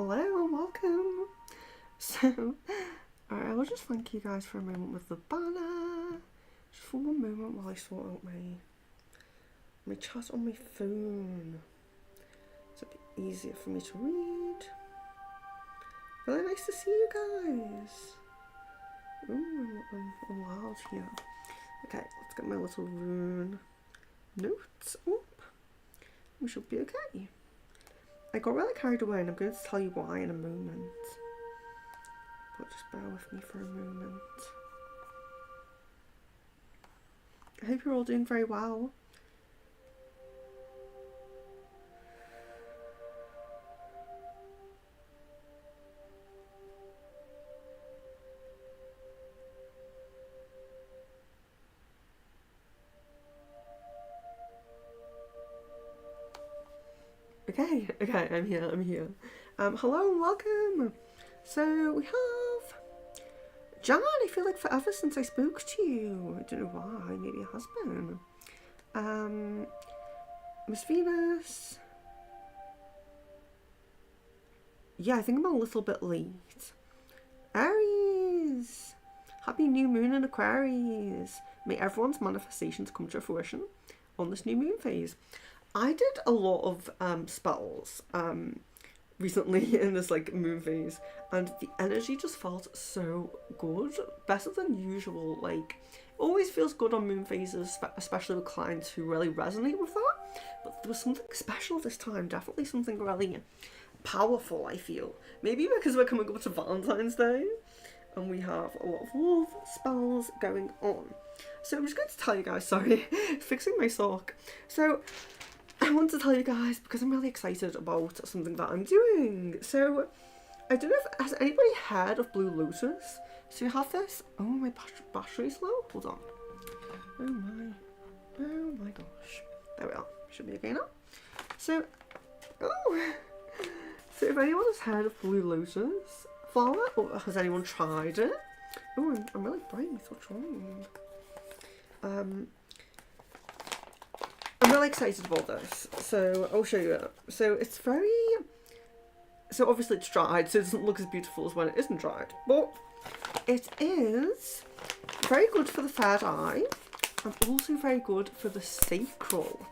Hello, welcome. So, alright, I will just thank you guys for a moment with the banner. Just for one moment while I sort out my chat on my phone. So it'll be easier for me to read. Really nice to see you guys. Ooh, I'm loud here. Okay, let's get my little rune notes up. We should be okay. I got really carried away and I'm going to tell you why in a moment. But just bear with me for a moment. I hope you're all doing very well. Okay, I'm here. Hello and welcome. So we have Jan. I feel like forever since I spoke to you. I don't know why, maybe it has been. Miss Venus. Yeah, I think I'm a little bit late. Aries. Happy new moon in Aquarius. May everyone's manifestations come to fruition on this new moon phase. I did a lot of spells recently in this moon phase, and the energy just felt so good, better than usual. Like, always feels good on moon phases, especially with clients who really resonate with that. But there was something special this time, definitely something really powerful. I feel maybe because we're coming up to Valentine's Day, and we have a lot of love spells going on. So I'm just going to tell you guys. Sorry, fixing my sock. So I want to tell you guys because I'm really excited about something that I'm doing. So I don't know if has anybody heard of Blue Lotus. So you have this. Oh, my battery's low. Hold on. Oh my gosh. There we are. Should be okay now. So if anyone has heard of Blue Lotus flower, or has anyone tried it? Oh, I'm really bright. What's wrong? I'm really excited about this, so I'll show you it. So it's so obviously it's dried, so it doesn't look as beautiful as when it isn't dried, but it is very good for the third eye and also very good for the sacral.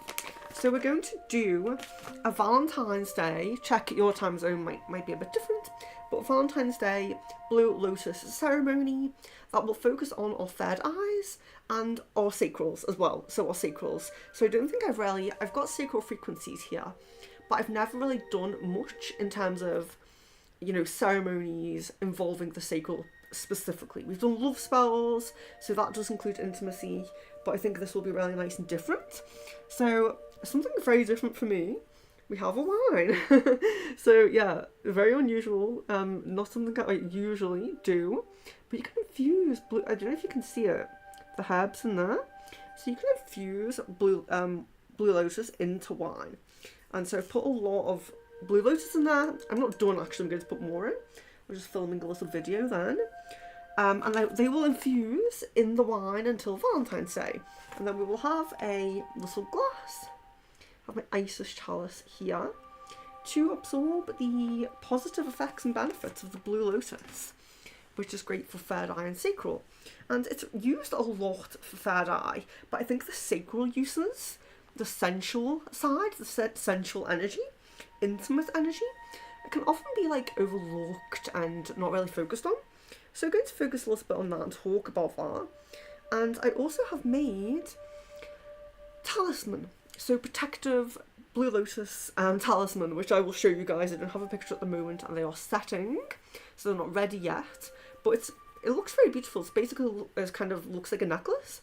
So we're going to do a Valentine's Day, check your time zone might be a bit different, but Valentine's Day Blue Lotus ceremony that will focus on our third eyes and our sacrals as well. So our sacrals. So I don't think I've got sacral frequencies here, but I've never really done much in terms of, ceremonies involving the sacral specifically. We've done love spells, so that does include intimacy, but I think this will be really nice and different. So something very different for me. We have a wine. So yeah, very unusual. Not something that I usually do, but you can infuse blue. I don't know if you can see it. The herbs in there. So you can infuse blue lotus into wine. And so I've put a lot of blue lotus in there. I'm not done actually. I'm going to put more in. I'm just filming a little video then. And they will infuse in the wine until Valentine's Day. And then we will have a little glass. Have my Isis chalice here to absorb the positive effects and benefits of the blue lotus, which is great for third eye and sacral. And it's used a lot for third eye, but I think the sacral uses the sensual side, the sensual energy, intimate energy. It can often be overlooked and not really focused on. So I'm going to focus a little bit on that and talk about that. And I also have made talisman. So protective Blue Lotus talisman, which I will show you guys. I don't have a picture at the moment, and they are setting, so they're not ready yet. But it looks very beautiful. It's basically looks like a necklace,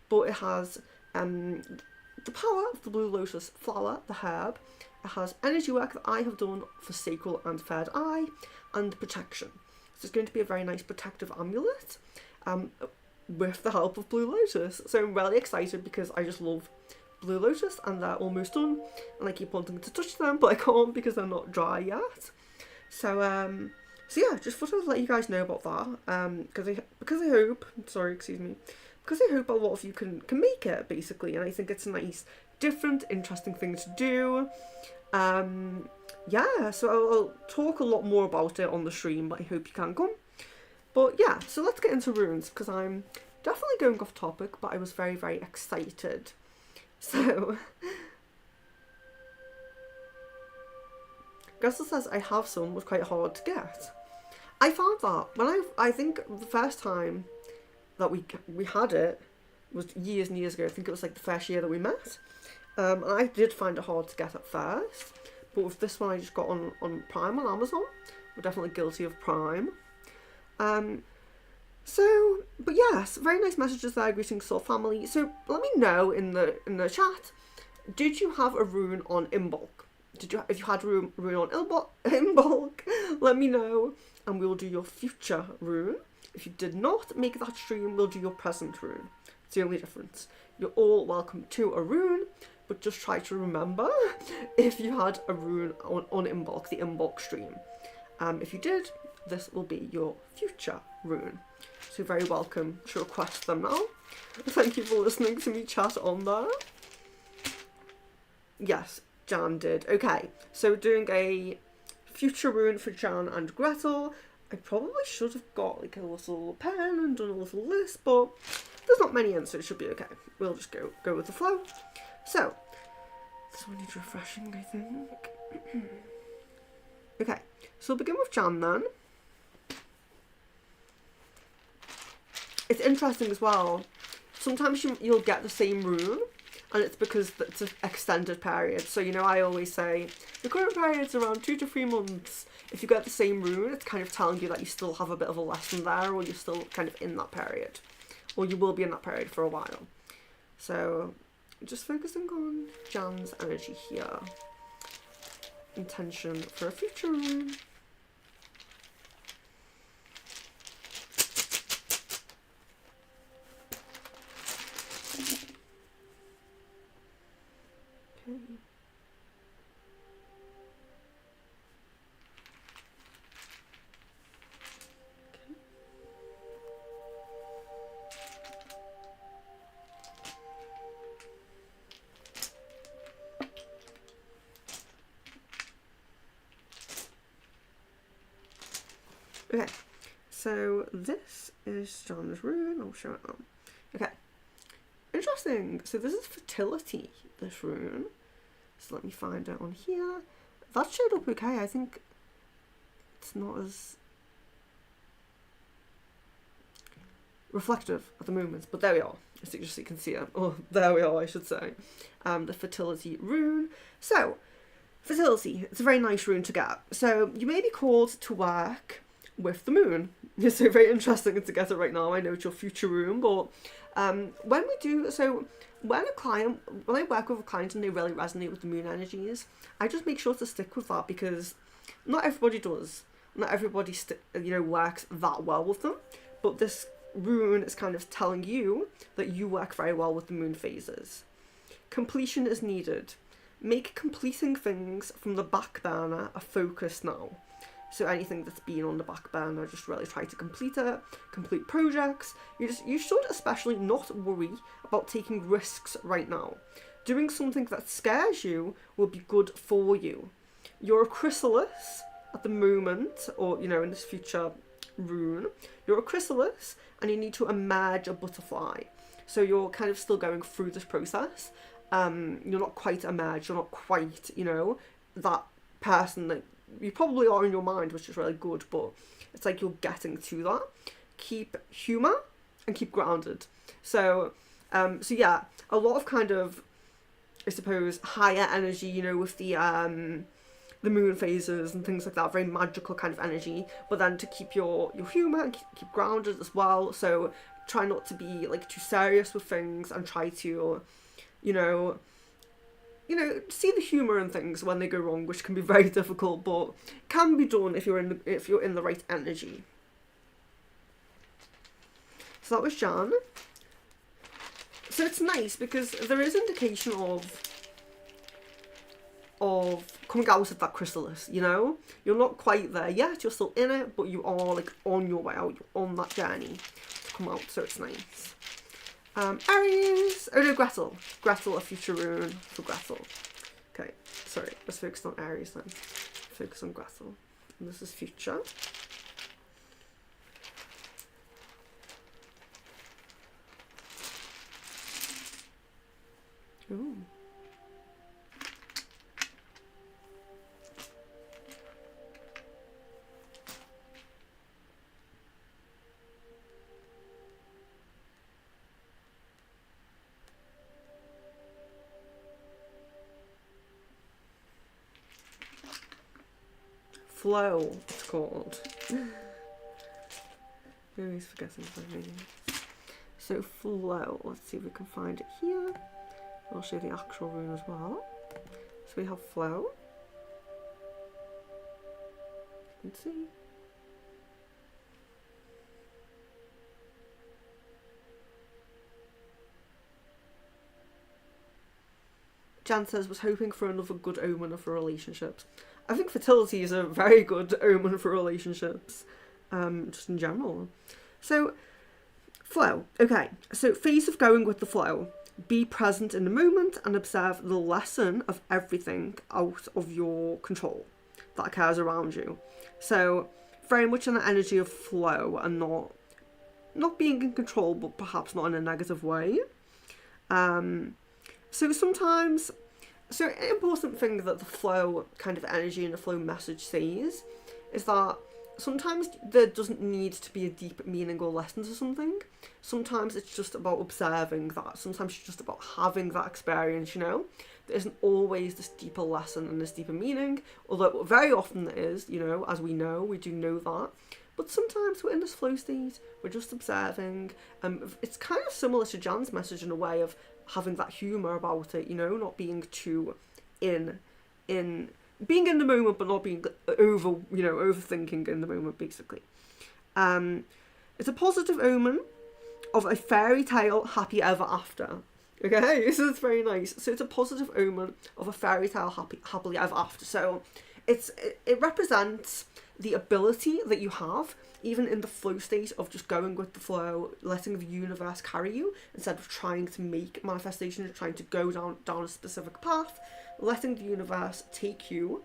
but it has the power of the Blue Lotus flower, the herb. It has energy work that I have done for sacral and third eye, and protection. So it's going to be a very nice protective amulet, with the help of Blue Lotus. So I'm really excited because I just love Blue Lotus, and they're almost done, and I keep wanting to touch them, but I can't because they're not dry yet. So yeah, just thought I'd let you guys know about that, because I hope a lot of you can make it, basically, and I think it's a nice, different, interesting thing to do. Yeah, so I'll talk a lot more about it on the stream, but I hope you can come. But yeah, so let's get into runes, because I'm definitely going off topic, but I was very, very excited. So, Gressel says, I have some, was quite hard to get. I found that when I think the first time that we had it was years and years ago. I think it was like the first year that we met. And I did find it hard to get at first. But with this one I just got on Prime on Amazon. We're definitely guilty of Prime. So, but yes, very nice messages there. Greetings, Soul family. So let me know in the chat. Did you have a rune on Imbolc? If you had a rune on Imbolc, let me know, and we'll do your future rune. If you did not make that stream, we'll do your present rune. It's the only difference. You're all welcome to a rune, but just try to remember if you had a rune on Imbolc, the Imbolc stream. If you did, this will be your future rune. So very welcome to request them now. Thank you for listening to me chat on there. Yes, Jan did. Okay, so doing a future rune for Jan and Gretel. I probably should have got like a little pen and done a little list, but there's not many in, so it should be okay. We'll just go with the flow. So, this one needs refreshing, I think. Okay, so we'll begin with Jan then. It's interesting as well. Sometimes you'll get the same rune, and it's because it's an extended period. So, you know, I always say the current period's around 2 to 3 months. If you get the same rune, it's kind of telling you that you still have a bit of a lesson there, or you're still kind of in that period, or you will be in that period for a while. So, just focusing on Jan's energy here. Intention for a future rune. Okay, so this is John's rune. I'll show it now. Okay, interesting. So this is fertility, this rune. So let me find it on here. That showed up okay. I think it's not as reflective at the moment, but there we are. Just so you can see it. Oh, there we are, I should say. The fertility rune. So, fertility. It's a very nice rune to get. So you may be called to work with the moon. It's so very interesting to get it right now. I know it's your future rune, but when I work with a client and they really resonate with the moon energies, I just make sure to stick with that, because not everybody does. Not everybody works that well with them, but this rune is kind of telling you that you work very well with the moon phases. Completion is needed. Make completing things from the back burner a focus now. So anything that's been on the back burner, just really try to complete it, complete projects. You should especially not worry about taking risks right now. Doing something that scares you will be good for you. You're a chrysalis at the moment, or, you know, in this future rune, you're a chrysalis and you need to emerge a butterfly. So you're kind of still going through this process. You're not quite emerged, you're not quite, you know, that person that you probably are in your mind, which is really good, but it's like you're getting to that. Keep humour and keep grounded. So yeah, a lot of kind of, I suppose, higher energy, you know, with the moon phases and things like that, very magical kind of energy, but then to keep your humour and keep grounded as well. So try not to be like too serious with things, and try to, you know, see the humour in things when they go wrong, which can be very difficult, but can be done if you're in the right energy. So that was Jan. So it's nice because there is indication of coming out of that chrysalis, you know? You're not quite there yet, you're still in it, but you are like on your way out, you're on that journey to come out, so it's nice. Aries, oh no, Gretel, a future rune for Gretel. Okay, sorry, let's focus on Aries then. Focus on Gretel. And this is future. Ooh. Flow, it's called. I always forget things I'm reading. So flow, let's see if we can find it here. I'll show you the actual rune as well. So we have flow. You can see. Jan says, was hoping for another good omen for relationships. I think fertility is a very good omen for relationships, just in general. So, flow. Okay, so phase of going with the flow. Be present in the moment and observe the lesson of everything out of your control that occurs around you. So, very much in the energy of flow and not being in control, but perhaps not in a negative way. So sometimes, so an important thing that the flow kind of energy and the flow message says is that sometimes there doesn't need to be a deep meaning or lesson to something. Sometimes it's just about observing that. Sometimes it's just about having that experience, you know? There isn't always this deeper lesson and this deeper meaning, although very often there is, you know, as we know, we do know that. But sometimes we're in this flow state, we're just observing. It's kind of similar to Jan's message in a way of having that humour about it, you know, not being too being in the moment, but not being overthinking in the moment, basically. It's a positive omen of a fairy tale happy ever after. Okay, so it's very nice. So it's a positive omen of a fairy tale happily ever after. So it represents the ability that you have, even in the flow state of just going with the flow, letting the universe carry you instead of trying to make manifestations, trying to go down a specific path, letting the universe take you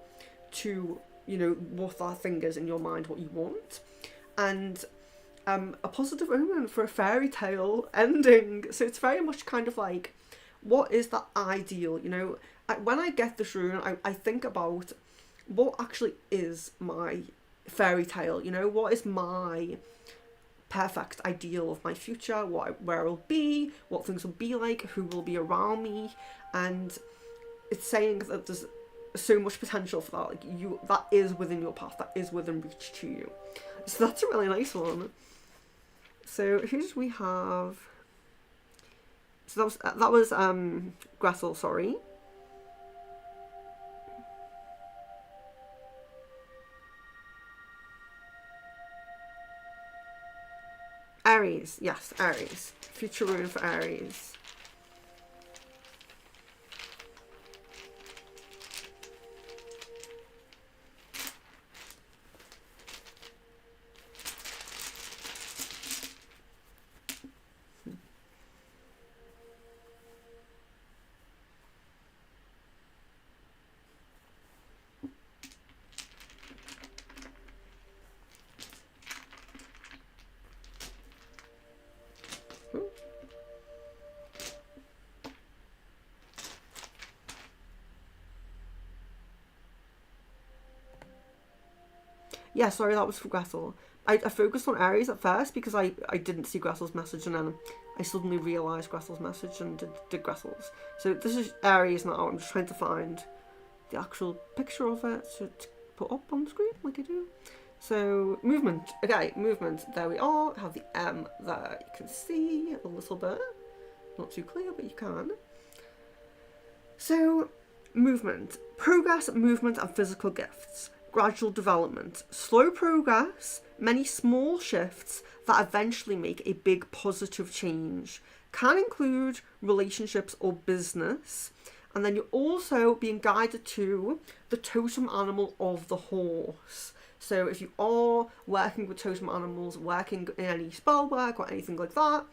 to, you know, what that thing is in your mind, what you want. And a positive omen for a fairy tale ending. So it's very much kind of like, what is the ideal, you know? When I get this rune, I think about what actually is my fairy tale, you know? What is my perfect ideal of my future, where I'll be, what things will be like, who will be around me. And it's saying that there's so much potential for that, like that is within your path, that is within reach to you. So that's a really nice one. So who did we have? So that was Gretel, sorry. Aries, yes, Aries. Future rune for Aries. Yeah, sorry, that was for Gretel. I focused on Aries at first because I didn't see Gretel's message, and then I suddenly realised Gretel's message and did Gretel's. So this is Aries now. I'm just trying to find the actual picture of it to put up on the screen like I do. So movement. Okay, movement. There we are. Have the M there. You can see a little bit. Not too clear, but you can. So movement. Progress, movement and physical gifts. Gradual development, slow progress, many small shifts that eventually make a big positive change. Can include relationships or business. And then you're also being guided to the totem animal of the horse. So if you are working with totem animals, working in any spell work or anything like that,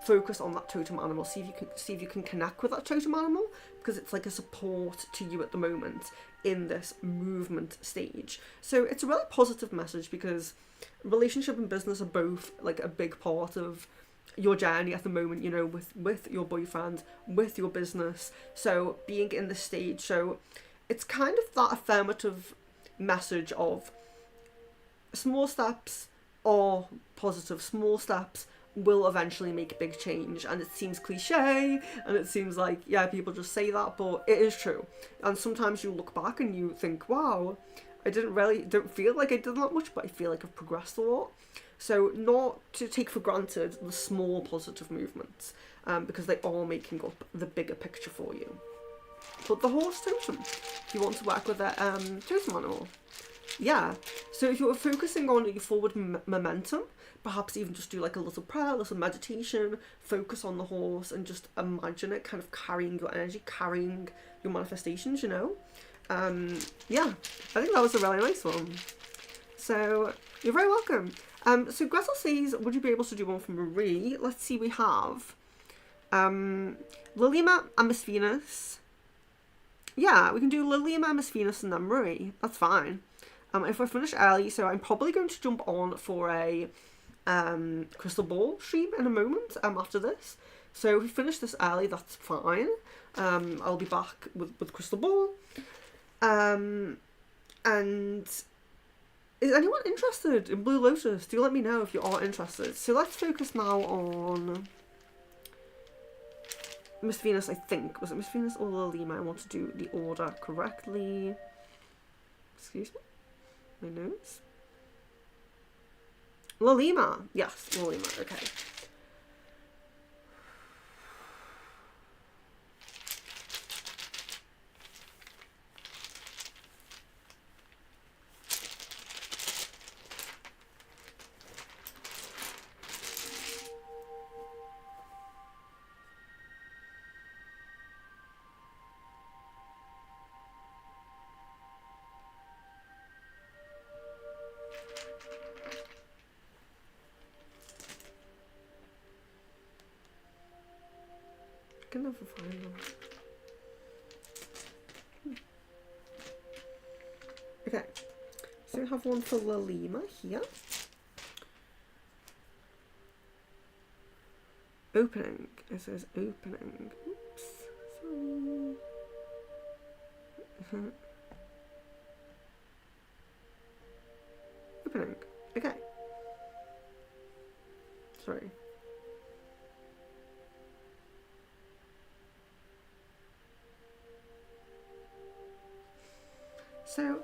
focus on that totem animal. See if you can connect with that totem animal, because it's like a support to you at the moment in this movement stage. So it's a really positive message, because relationship and business are both like a big part of your journey at the moment, you know, with your boyfriend, with your business. So being in this stage, so it's kind of that affirmative message of small steps are positive, small steps will eventually make a big change. And it seems cliche, and it seems like, yeah, people just say that, but it is true. And sometimes you look back and you think, wow, I don't feel like I did that much, but I feel like I've progressed a lot. So not to take for granted the small positive movements, because they are making up the bigger picture for you. But the horse totem, if you want to work with a totem animal. Yeah, so if you're focusing on your forward momentum, perhaps even just do like a little prayer, a little meditation, focus on the horse and just imagine it kind of carrying your energy, carrying your manifestations, you know. Yeah, I think that was a really nice one. So you're very welcome. So Gretel says, would you be able to do one for Marie? Let's see, we have Lilima and Miss Venus. Yeah, we can do Lilima, Miss Venus, and then Marie. That's fine. If we're finished early, so I'm probably going to jump on for a crystal ball stream in a moment after this. So if we finish this early, that's fine. I'll be back with crystal ball. And is anyone interested in Blue Lotus? Do let me know if you are interested. So let's focus now on Miss Venus, I think. Was it Miss Venus or Lilima? I want to do the order correctly. Excuse me. My nose. Lilima. Yes, Lilima. Okay. I can never find them. Okay, so we have one for Lilima here. Opening. It says opening. Oops. Sorry. Opening. Okay. Sorry. So,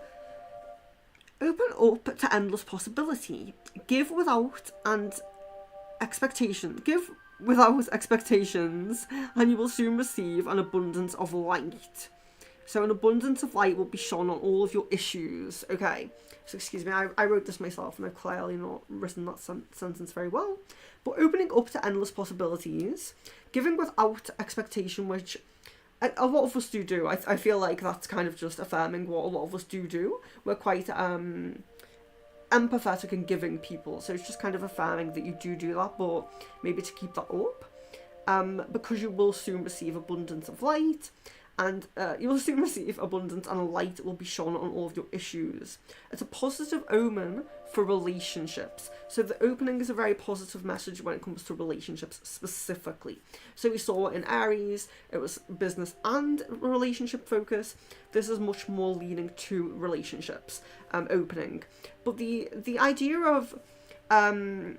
open up to endless possibility. Give without expectations, and you will soon receive an abundance of light. So an abundance of light will be shone on all of your issues. Okay, so excuse me, I wrote this myself and I've clearly not written that sentence very well. But opening up to endless possibilities, giving without expectation, which a lot of us do. I feel like that's kind of just affirming what a lot of us do. We're quite empathetic and giving people, so it's just kind of affirming that you do that, but maybe to keep that up, because you will soon receive abundance of light, and you will soon receive abundance, and a light will be shone on all of your issues. It's a positive omen for relationships. So the opening is a very positive message when it comes to relationships specifically. So we saw in Aries, it was business and relationship focus. This is much more leaning to relationships, opening. But the idea of a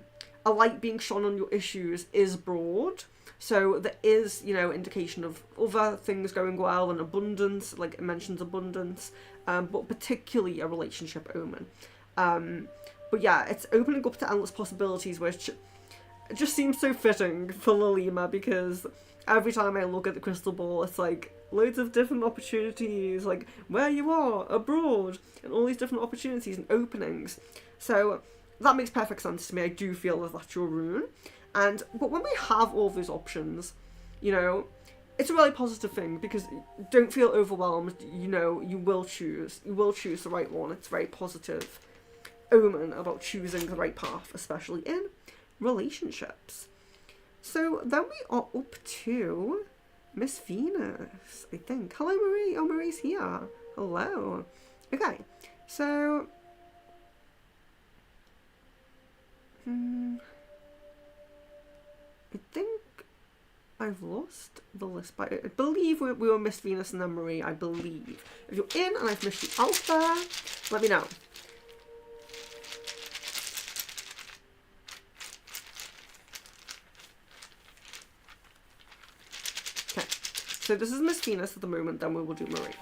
light being shone on your issues is broad. So there is, indication of other things going well and abundance, like it mentions abundance, but particularly a relationship omen. But yeah, it's opening up to endless possibilities, which just seems so fitting for Lilima, because every time I look at the crystal ball, it's like loads of different opportunities, like where you are, abroad, and all these different opportunities and openings. So that makes perfect sense to me. I do feel that that's your rune. But when we have all those options, it's a really positive thing, because don't feel overwhelmed. You will choose the right one. It's a very positive omen about choosing the right path, especially in relationships. So then we are up to Miss Venus, I think. Hello, Marie. Oh, Marie's here. Hello. Okay, so I think I've lost the list, but I believe we were Miss Venus and then Marie, I believe. If you're in and I've missed you out there, let me know. Okay, so this is Miss Venus at the moment, then we will do Marie.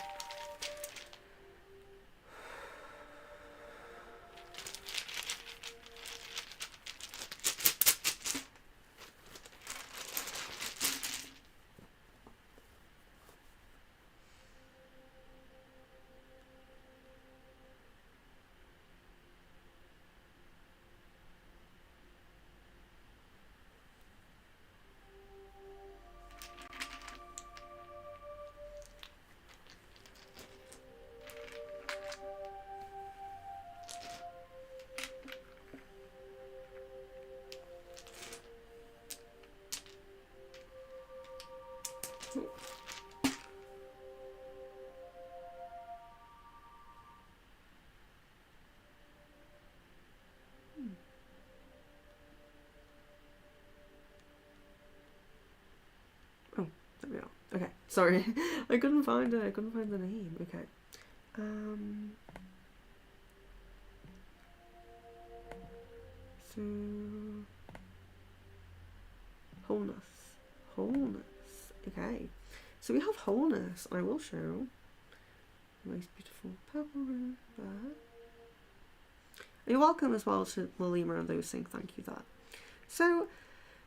Oh, there we are. Okay, sorry. I couldn't find it. I couldn't find the name. Okay. So wholeness. Wholeness. Okay. So we have wholeness. I will show. Nice beautiful purple rune there. You're welcome as well to Lilima and those saying thank you there. So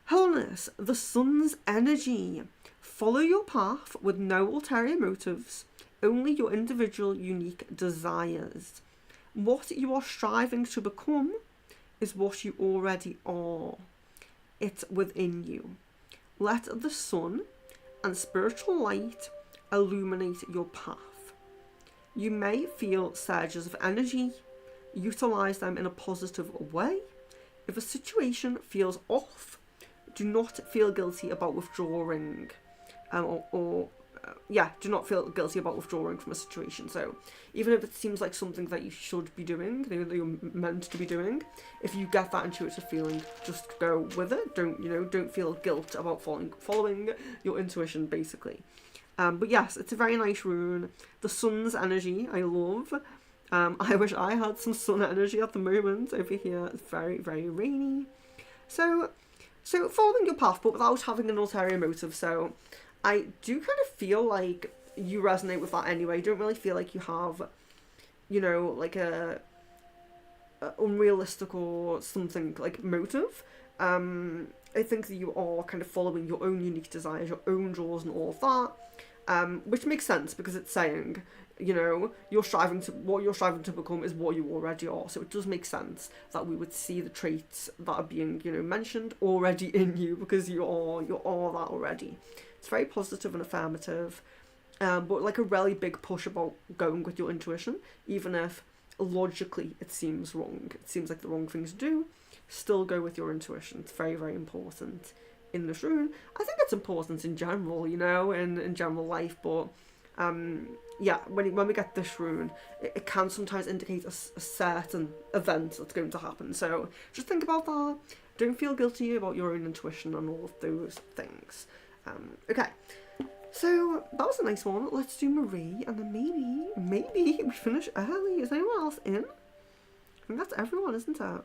wholeness, the sun's energy. Follow your path with no ulterior motives, only your individual unique desires. What you are striving to become is what you already are. It's within you. Let the sun and spiritual light illuminate your path. You may feel surges of energy. Utilize them in a positive way. If a situation feels off, do not feel guilty about withdrawing, do not feel guilty about withdrawing from a situation. So even if it seems like something that you should be doing, that you're meant to be doing, if you get that intuitive feeling, just go with it. Don't feel guilt about following your intuition, basically. But yes, it's a very nice rune. The sun's energy, I love. I wish I had some sun energy at the moment. Over here, it's very, very rainy. So following your path, but without having an ulterior motive. So I do kind of feel like you resonate with that anyway. I don't really feel like you have, like a unrealistic or something like motive. I think that you are kind of following your own unique desires, your own draws and all of that, which makes sense because it's saying, what you're striving to become is what you already are. So it does make sense that we would see the traits that are being, mentioned already in you because you are that already. It's very positive and affirmative, but like a really big push about going with your intuition, even if logically it seems wrong. It seems like the wrong thing to do. Still go with your intuition. It's very, very important in this rune. I think it's important in general, in general life, but when we get this rune, it can sometimes indicate a certain event that's going to happen. So just think about that. Don't feel guilty about your own intuition and all of those things. Okay, so that was a nice one. Let's do Marie, and then maybe we finish early. Is anyone else in? I think that's everyone, isn't it? Oh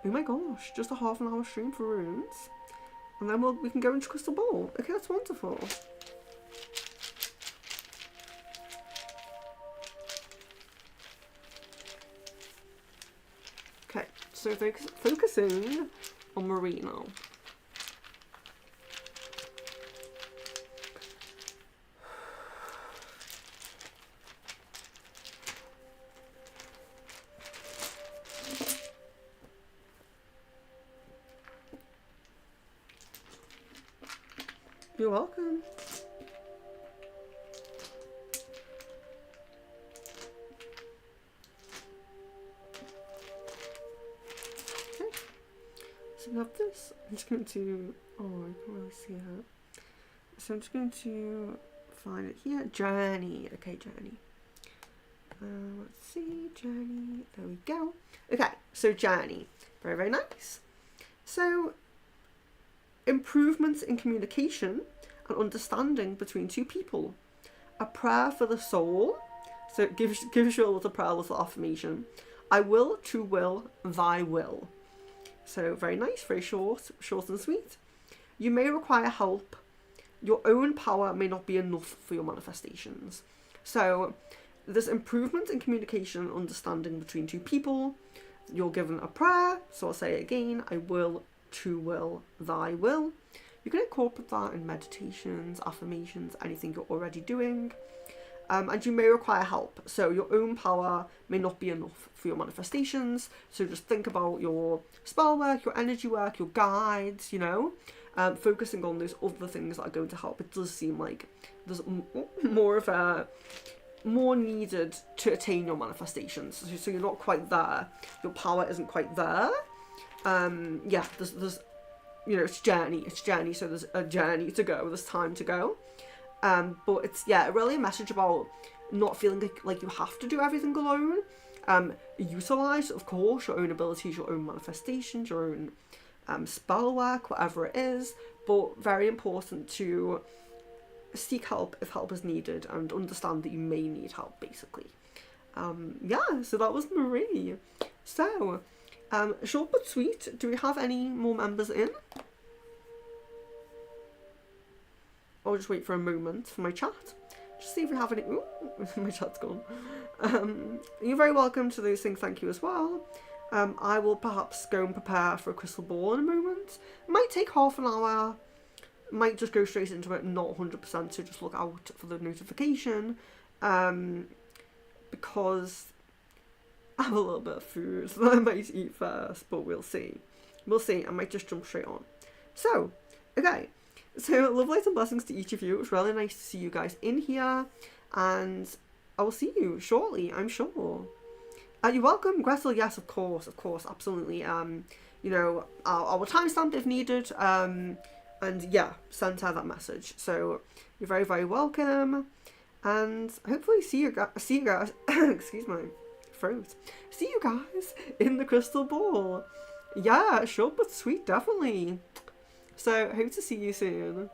my gosh, just a half an hour stream for runes, and then we can go into Crystal Ball. Okay, that's wonderful. Okay, so focusing on Marie now. You're welcome. Okay. So we have this. guys. I'm just going to, oh, I can't really see it. So I'm just going to find it here. Journey. Okay, journey. Let's see, journey. There we go. Okay, so journey. Very, very nice. So, improvements in communication and understanding between two people. A prayer for the soul. So it gives you a little prayer, a little affirmation. I will, to will, thy will. So very nice, very short and sweet. You may require help. Your own power may not be enough for your manifestations. So there's improvement in communication and understanding between two people. You're given a prayer, so I'll say it again. I will, to will, thy will. You can incorporate that in meditations, affirmations, anything you're already doing. And you may require help. So your own power may not be enough for your manifestations. So just think about your spell work, your energy work, your guides, you know, focusing on those other things that are going to help. It does seem like there's more needed to attain your manifestations. So you're not quite there. Your power isn't quite there. Yeah, there's you know, it's journey. So there's a journey to go. There's time to go. But it's, yeah, really a message about not feeling like you have to do everything alone. Utilize, of course, your own abilities, your own manifestations, your own spell work, whatever it is. But very important to seek help if help is needed and understand that you may need help, basically. Yeah, so that was Marie. So, short but sweet. Do we have any more members in? I'll just wait for a moment for my chat. Just see if we have any. Ooh, my chat's gone. You're very welcome to those things. Thank you as well. I will perhaps go and prepare for a crystal ball in a moment. It might take half an hour. Might just go straight into it, not 100%. So just look out for the notification. Because I have a little bit of food that I might eat first, but we'll see. We'll see. I might just jump straight on. So, okay. So, love, light and blessings to each of you. It was really nice to see you guys in here. And I will see you shortly, I'm sure. You're welcome, Gretel. Yes, of course, absolutely. You know, I'll timestamp if needed. And yeah, send her that message. So, you're very, very welcome. And hopefully see you guys, excuse my throat. See you guys in the crystal ball. Yeah, short but sweet, definitely. So, hope to see you soon.